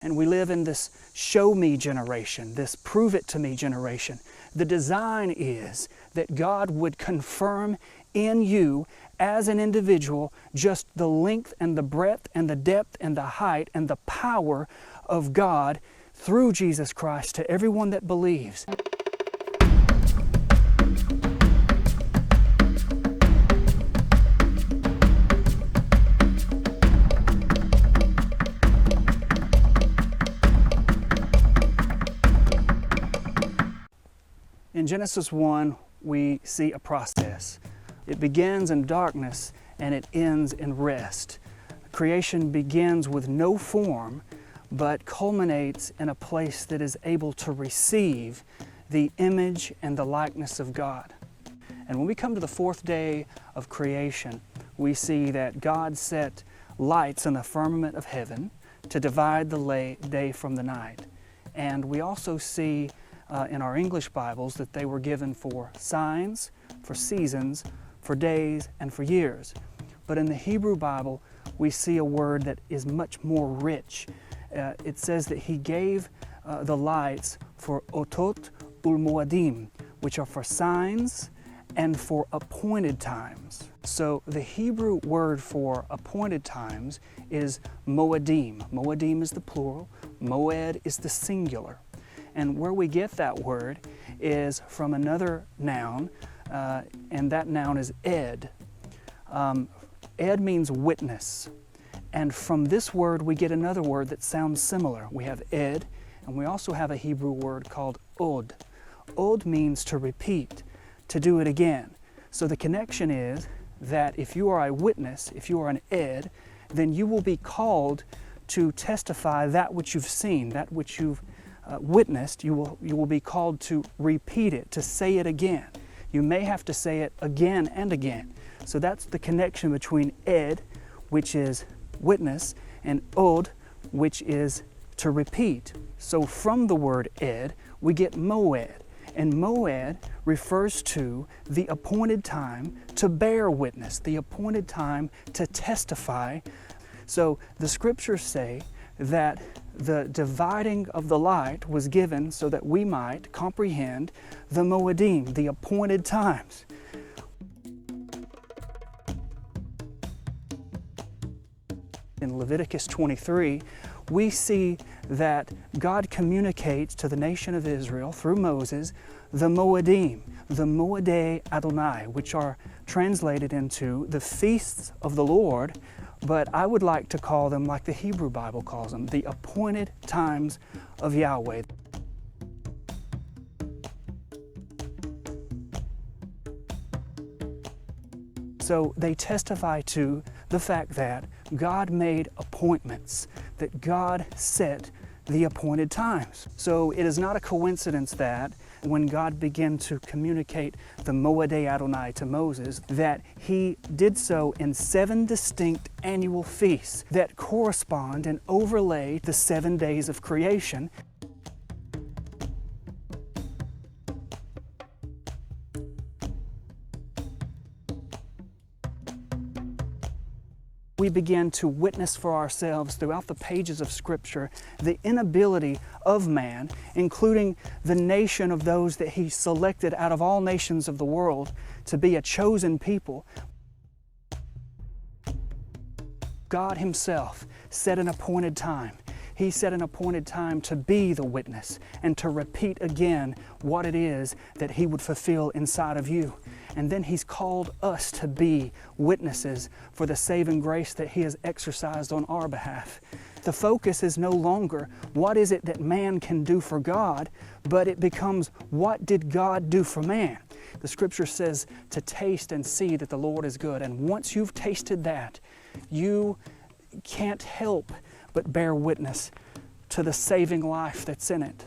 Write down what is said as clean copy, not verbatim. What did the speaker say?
And we live in this show me generation, this prove it to me generation. The design is that God would confirm in you as an individual just the length and the breadth and the depth and the height and the power of God through Jesus Christ to everyone that believes. In Genesis 1, we see a process. It begins in darkness and it ends in rest. Creation begins with no form, but culminates in a place that is able to receive the image and the likeness of God. And when we come to the fourth day of creation, we see that God set lights in the firmament of heaven to divide the day from the night. And we also see in our English Bibles that they were given for signs, for seasons, for days, and for years. But in the Hebrew Bible, we see a word that is much more rich. It says that He gave the lights for otot ul-moadim, which are for signs and for appointed times. So the Hebrew word for appointed times is moadim. Moadim is the plural, moed is the singular. And where we get that word is from another noun, and that noun is ed. Ed means witness. And from this word we get another word that sounds similar. We have ed, and we also have a Hebrew word called od. Od means to repeat, to do it again. So the connection is that if you are a witness, if you are an ed, then you will be called to testify that which you've seen, that which you've witnessed. You will be called to repeat it, to say it again. You may have to say it again and again. So that's the connection between ed, which is witness, and od, which is to repeat. So from the word ed, we get moed. And moed refers to the appointed time to bear witness, the appointed time to testify. So the scriptures say that the dividing of the light was given so that we might comprehend the moedim, the appointed times. In Leviticus 23, we see that God communicates to the nation of Israel through Moses the moedim, the moedei Adonai, which are translated into the feasts of the Lord, but I would like to call them, like the Hebrew Bible calls them, the appointed times of Yahweh. So they testify to the fact that God made appointments, that God set the appointed times. So it is not a coincidence that when God began to communicate the Moedei Adonai to Moses, that He did so in 7 distinct annual feasts that correspond and overlay the 7 days of creation. We begin to witness for ourselves throughout the pages of Scripture the inability of man, including the nation of those that He selected out of all nations of the world to be a chosen people. God Himself set an appointed time. He set an appointed time to be the witness and to repeat again what it is that He would fulfill inside of you. And then He's called us to be witnesses for the saving grace that He has exercised on our behalf. The focus is no longer what is it that man can do for God, but it becomes what did God do for man? The Scripture says to taste and see that the Lord is good. And once you've tasted that, you can't help but bear witness to the saving life that's in it.